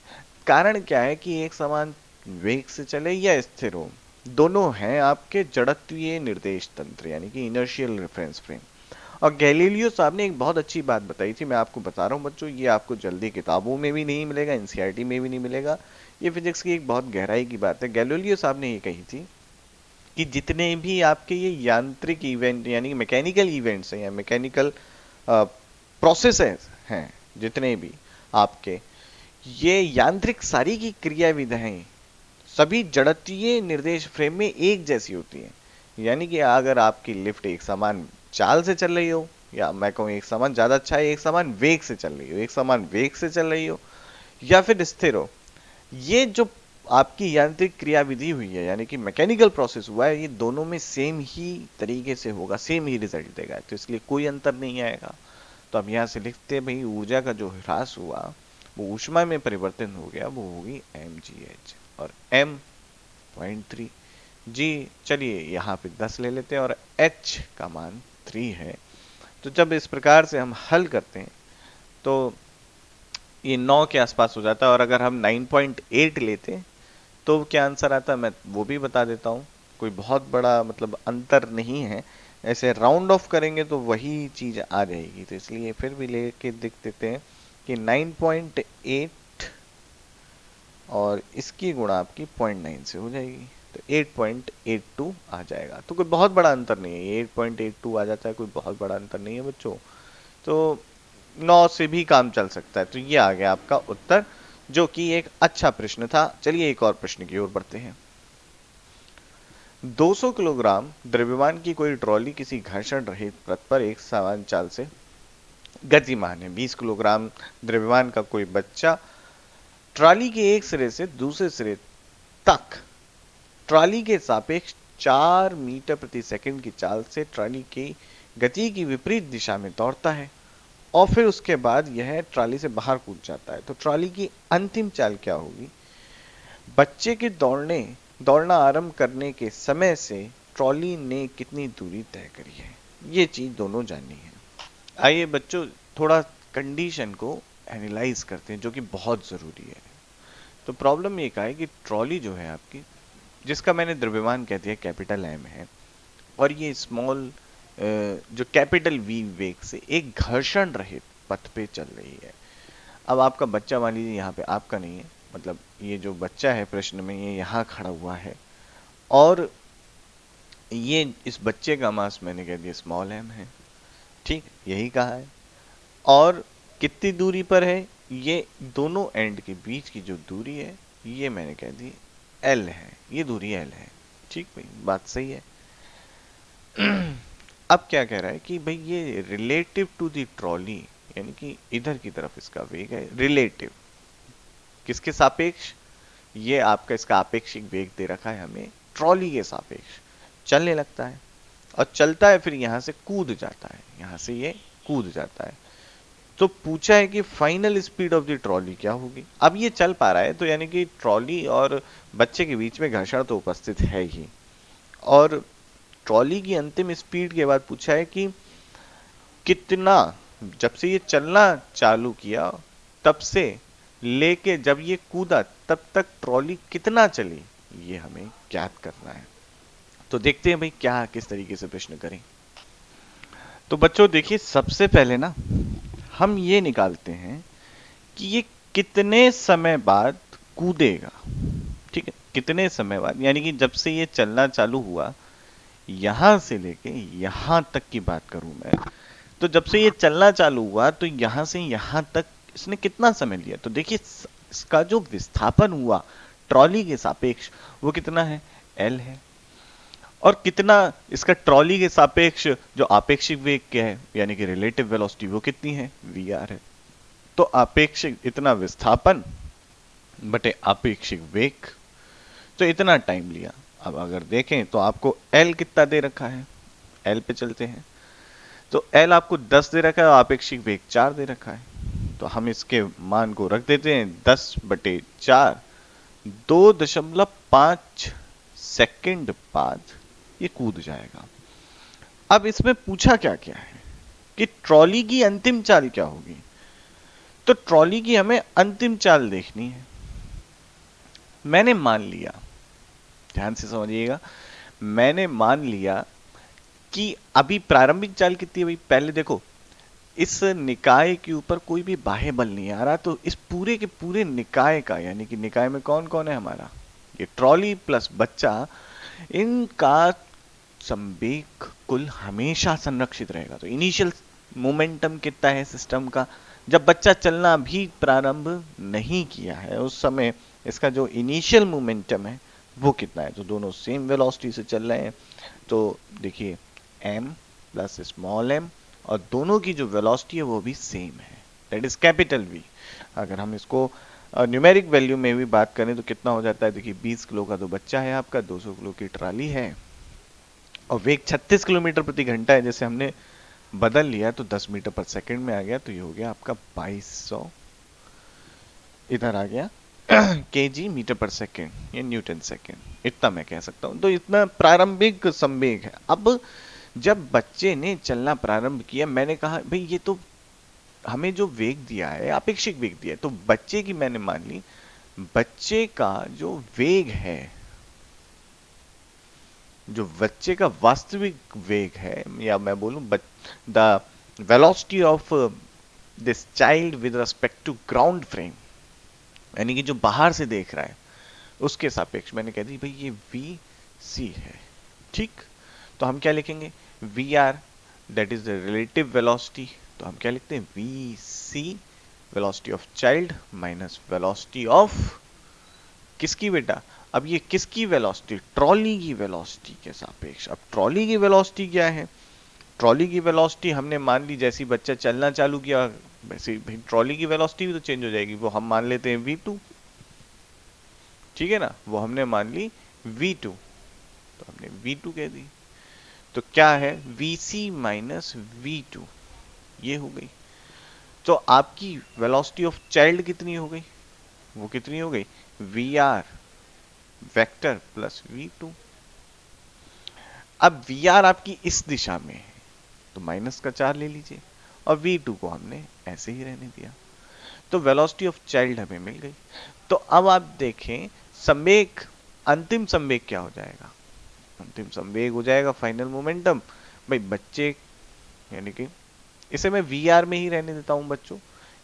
कारण क्या है कि एक समान वेग से चले या स्थिर हो, दोनों हैं आपके जड़त्वीय निर्देश तंत्र, यानी कि इनर्शियल रेफरेंस फ्रेम। और गैलीलियो साहब ने एक बहुत अच्छी बात बताई थी, मैं आपको बता रहा हूँ बच्चों, ये आपको जल्दी किताबों में भी नहीं मिलेगा, एनसीईआरटी में भी नहीं मिलेगा, ये फिजिक्स की एक बहुत गहराई की बात है। गैलीलियो साहब ने ये कही थी कि जितने भी आपके ये यांत्रिक इवेंट यानी मैकेनिकल इवेंट्स हैं या मैकेनिकल प्रोसेसेस हैं, जितने भी आपके ये यांत्रिक सारी की क्रियाविधियां सभी जड़त्वीय निर्देश फ्रेम में एक जैसी होती हैं। यानी कि अगर आपकी लिफ्ट एक समान चाल से चल रही हो, या मैं कहूँ एक समान ज्यादा अच्छा है, एक समान वेग से चल रही हो, एक समान वेग से चल रही हो, या फिर स्थिर हो, ये जो आपकी यांत्रिक क्रियाविधि हुई है यानी कि मैकेनिकल प्रोसेस हुआ है, ये दोनों में सेम ही तरीके से होगा, सेम ही रिजल्ट देगा, तो इसलिए कोई अंतर नहीं आएगा। तो अब यहाँ से लिखते हैं भाई, ऊर्जा का जो ह्रास हुआ वो ऊष्मा में परिवर्तन हो गया, वो होगी mgh, और m 0.3 जी, चलिए यहाँ पे 10 ले लेते हैं, और h का मान 3 है। तो जब इस प्रकार से हम हल करते हैं तो ये 9 के आसपास हो जाता है, और अगर हम 9.8 लेते तो क्या आंसर आता है मैं वो भी बता देता हूँ। कोई बहुत बड़ा मतलब अंतर नहीं है, ऐसे राउंड ऑफ करेंगे तो वही चीज आ जाएगी, तो इसलिए फिर भी लेके देख देते हैं कि 9.8 और इसकी गुणा आपकी 0.9 से हो जाएगी, तो 8.82 आ जाएगा। तो कोई बहुत बड़ा अंतर नहीं है, 8.82 आ जाता है, कोई बहुत बड़ा अंतर नहीं है बच्चों। तो 9 से भी काम चल सकता है। तो ये आ गया आपका उत्तर, जो कि एक अच्छा प्रश्न था। चलिए एक और प्रश्न की ओर बढ़ते हैं। 200 किलोग्राम द्रव्यमान की कोई ट्रॉली किसी घर्षण रहित पथ पर एक समान चाल से गतिमान है। 20 किलोग्राम द्रव्यमान का कोई बच्चा ट्रॉली के एक सिरे से दूसरे सिरे तक ट्रॉली के सापेक्ष 4 मीटर प्रति सेकंड की चाल से ट्रॉली की गति की विपरीत दिशा में दौड़ता है, और फिर उसके बाद यह ट्रॉली से बाहर कूद जाता है। तो ट्रॉली की अंतिम चाल क्या होगी? बच्चे के दौड़ना आरंभ करने के समय से ट्रॉली ने कितनी दूरी तय करी है, ये चीज दोनों जाननी है। आइए बच्चों थोड़ा कंडीशन को एनालाइज करते हैं, जो कि बहुत जरूरी है। तो प्रॉब्लम ये का है कि ट्रॉली जो है आपकी, जिसका मैंने द्रव्यमान कह दिया कैपिटल एम है, और ये स्मॉल जो कैपिटल वी वेग से एक घर्षण रहित पथ पे चल रही है। अब आपका बच्चा मान लीजिए यहाँ पे, आपका नहीं है, मतलब ये जो बच्चा है प्रश्न में ये यहाँ खड़ा हुआ है, और ये इस बच्चे का मास मैंने कह दिया स्मॉल एम है, ठीक, यही कहा है। और कितनी दूरी पर है, ये दोनों एंड के बीच की जो दूरी है ये मैंने कह दी एल है, ये दूरी एल है, ठीक भाई, बात सही है। अब क्या कह रहा है कि भाई ये रिलेटिव टू दी ट्रॉली, यानी कि इधर की तरफ इसका वेग है रिलेटिव, किसके सापेक्ष, ये आपका इसका आपेक्षिक वेग दे रखा है हमें ट्रॉली के सापेक्ष, चलने लगता है और चलता है, फिर यहां से कूद जाता है, यहां से ये कूद जाता है। तो पूछा है कि final speed of the trolley क्या होगी। अब ये चल पा रहा है तो यानी कि ट्रॉली और बच्चे के बीच में घर्षण तो उपस्थित है ही, और ट्रॉली की अंतिम स्पीड के बाद पूछा है कि कितना, जब से ये चलना चालू किया तब से लेके जब ये कूदा तब तक ट्रॉली कितना चली, ये हमें ज्ञात करना है। तो देखते हैं भाई क्या किस तरीके से प्रश्न करें। तो बच्चों देखिए, सबसे पहले ना हम ये निकालते हैं कि ये कितने समय बाद कूदेगा, ठीक है, कितने समय बाद, यानी कि जब से ये चलना चालू हुआ, यहां से लेके यहां तक की बात करूं मैं, तो जब से ये चलना चालू हुआ तो यहां से यहां तक इसने कितना समय लिया। तो देखिए इसका जो विस्थापन हुआ ट्रॉली के सापेक्ष वो कितना है, एल है, और कितना इसका ट्रॉली के सापेक्ष जो आपेक्षिक वेग क्या है, यानी कि रिलेटिव वेलोसिटी, वो कितनी है, वी आर है। तो आपेक्षिक इतना विस्थापन बटे आपेक्षिक वेग, तो इतना टाइम लिया। अब अगर देखें तो आपको एल कितना दे रखा है, एल पे चलते हैं, तो एल आपको 10 दे रखा है और आपेक्षिक वेग 4 दे रखा है। तो हम इसके मान को रख देते हैं 10 बटे 4, 2.5 सेकंड बाद ये कूद जाएगा। अब इसमें पूछा क्या क्या है कि ट्रॉली की अंतिम चाल क्या होगी, तो ट्रॉली की हमें अंतिम चाल देखनी है। मैंने मान लिया, ध्यान से समझिएगा, मैंने मान लिया कि अभी प्रारंभिक चाल कितनी है भाई, पहले देखो इस निकाय के ऊपर कोई भी बाह्य बल नहीं आ रहा, तो इस पूरे के पूरे निकाय का, यानी कि निकाय में कौन कौन है हमारा, ये ट्रॉली प्लस बच्चा, इनका संवेग कुल हमेशा संरक्षित रहेगा। तो इनिशियल मोमेंटम कितना है सिस्टम का, जब बच्चा चलना भी प्रारंभ नहीं किया है उस समय इसका जो इनिशियल मोमेंटम है वो कितना है, तो दोनों सेम वेलोसिटी से चल रहे हैं। तो देखिए m प्लस स्मॉल m, और दोनों की जो वेलोसिटी है वो भी सेम है, दैट इज कैपिटल V। अगर हम इसको न्यूमेरिक वैल्यू में भी बात करें तो कितना हो जाता है, देखिए 20 किलो का तो बच्चा है आपका, 200 किलो की ट्राली है, और वेग 36 किलोमीटर प्रति घंटा है, जैसे हमने बदल लिया तो 10 मीटर पर सेकंड में आ गया, तो ये हो गया आपका 2200, इधर आ गया केजी मीटर पर सेकंड, ये न्यूटन सेकंड, इतना मैं कह सकता हूं। तो इतना प्रारंभिक संवेग है। अब जब बच्चे ने चलना प्रारंभ किया, मैंने कहा भाई ये तो हमें जो वेग दिया है अपेक्षिक वेग दिया है, तो बच्चे की मैंने मान ली, बच्चे का जो वेग है, जो बच्चे का वास्तविक वेग है, या मैं बोलूं the velocity of this child with respect to ground frame, यानी कि जो बाहर से देख रहा है उसके सापेक्ष मैंने कह दी भाई ये वी सी है, ठीक। तो हम क्या लिखेंगे, V R that is the relative velocity, तो हम क्या लिखते हैं, V C velocity of child minus velocity of किसकी बेटा, अब ये किसकी वेलोसिटी, ट्रॉली की वेलोसिटी के सापेक्ष। अब ट्रॉली की वेलोसिटी क्या है, ट्रॉली की वेलोसिटी हमने मान ली जैसे ही बच्चा चलना चालू किया वैसे भाई ट्रॉली की वेलोसिटी भी तो चेंज हो जाएगी, वो हम मान लेते हैं v2, ठीक है ना, वो हमने मान ली v2, तो हमने v2 कह दी, तो क्या है vc माइनस v2, ये हो गई। तो आपकी वेलोसिटी ऑफ चाइल्ड कितनी हो गई, वो कितनी हो गई, vr वेक्टर प्लस v2। अब vr आपकी इस दिशा में है तो माइनस का 4 ले लीजिए, और v2 को हमने ऐसे ही रहने दिया, तो वेलोसिटी ऑफ चाइल्ड हमें मिल गई। तो अब आप देखें संवेग, अंतिम संवेग क्या हो जाएगा, अंतिम संवेग हो जाएगा फाइनल मोमेंटम, भाई बच्चे यानी कि इसे मैं वी में ही रहने देता हूं बच्चों।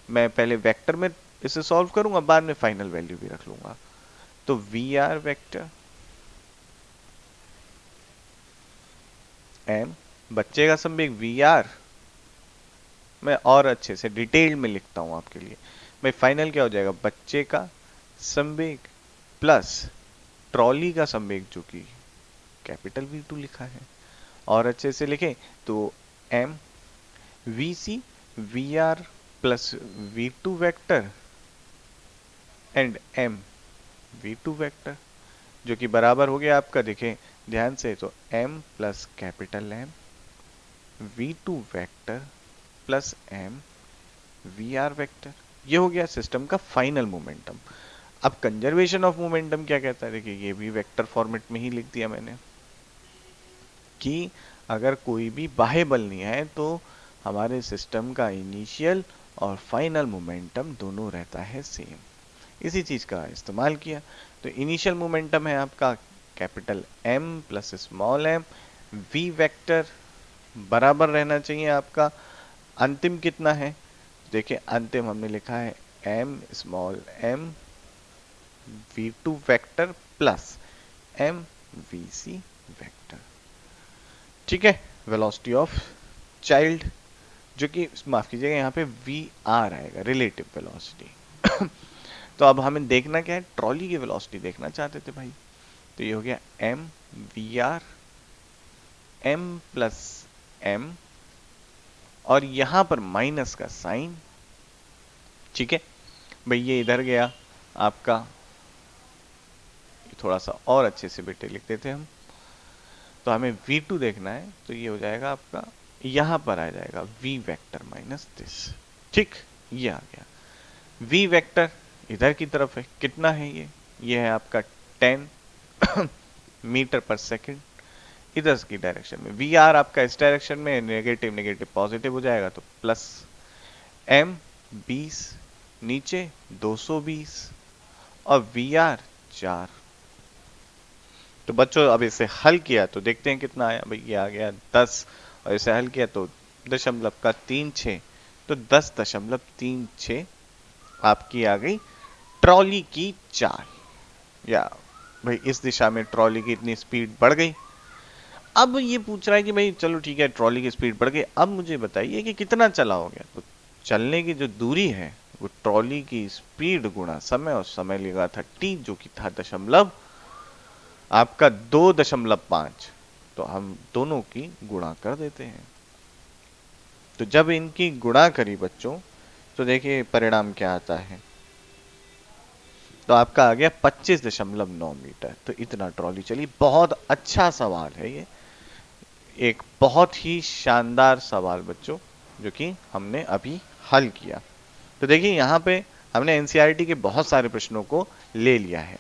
मैं पहले वेक्टर में इसे सॉल्व करूंगा, बाद में फाइनल वैल्यू भी रख लूंगा। तो वी आर वेक्टर एम, बच्चे का संवेग वी आर, मैं और अच्छे से डिटेल में लिखता हूं आपके लिए। भाई फाइनल क्या हो जाएगा, बच्चे का संवेग प्लस ट्रॉली का संवेग जो कि कैपिटल V2 लिखा है। और अच्छे से लिखें तो M V C V R plus V2 vector and M V2 vector, जो कि बराबर हो गया आपका, देखें ध्यान से, तो m plus capital M V2 vector plus m VR vector. ये हो गया सिस्टम का फाइनल मोमेंटम। अब कंजर्वेशन ऑफ मोमेंटम क्या कहता है, देखिए ये भी वेक्टर फॉर्मेट में ही लिख दिया मैंने कि अगर कोई भी बाह्य बल नहीं है तो हमारे सिस्टम का इनिशियल और फाइनल मोमेंटम दोनों रहता है सेम। इसी चीज का इस्तेमाल किया। तो इनिशियल मोमेंटम है आपका capital M plus small m, V vector बराबर रहना चाहिए आपका, अंतिम कितना है, देखिए अंतिम हमने लिखा है m small m V2 vector plus m VC vector. ठीक है, वेलोसिटी ऑफ चाइल्ड, जो कि माफ कीजिएगा यहाँ पे VR आएगा, रिलेटिव वेलोसिटी। तो अब हमें देखना क्या है, ट्रॉली की वेलोसिटी देखना चाहते थे भाई। तो ये हो गया m VR m plus m, और यहां पर माइनस का साइन। ठीक है भाई, ये इधर गया आपका, थोड़ा सा और अच्छे से बेटे लिख देते हम। तो हमें V2 देखना है, तो ये हो जाएगा आपका, यहां पर आ जाएगा V वेक्टर माइनस दिस। ठीक, ये आ गया V वेक्टर इधर की तरफ है, कितना है ये है आपका 10 मीटर पर सेकंड इधर की डायरेक्शन में। वी आर आपका इस डायरेक्शन में, नेगेटिव नेगेटिव पॉजिटिव हो जाएगा, तो प्लस m 20 नीचे 220 और वी आर 4। तो बच्चों अब इसे हल किया तो देखते हैं कितना आया, भाई ये आ गया 10, और इसे हल किया तो 10.36, तो 10.36 आपकी आ गई ट्रॉली की चाल, या भाई इस दिशा में ट्रॉली की इतनी स्पीड बढ़ गई। अब ये पूछ रहा है कि भाई चलो ठीक है ट्रॉली की स्पीड बढ़ गई, अब मुझे बताइए कि कितना चला हो गया। तो चलने की जो दूरी है वो ट्रॉली की स्पीड गुणा समय, और समय लगा था t, जो कि था दशमलव आपका 2.5। तो हम दोनों की गुणा कर देते हैं। तो जब इनकी गुणा करी बच्चों, तो देखिए परिणाम क्या आता है, तो आपका आ गया 25.9 मीटर। तो इतना ट्रॉली चली। बहुत अच्छा सवाल है ये, एक बहुत ही शानदार सवाल बच्चों, जो कि हमने अभी हल किया। तो देखिए यहाँ पे हमने एनसीईआरटी के बहुत सारे प्रश्नों को ले लिया है।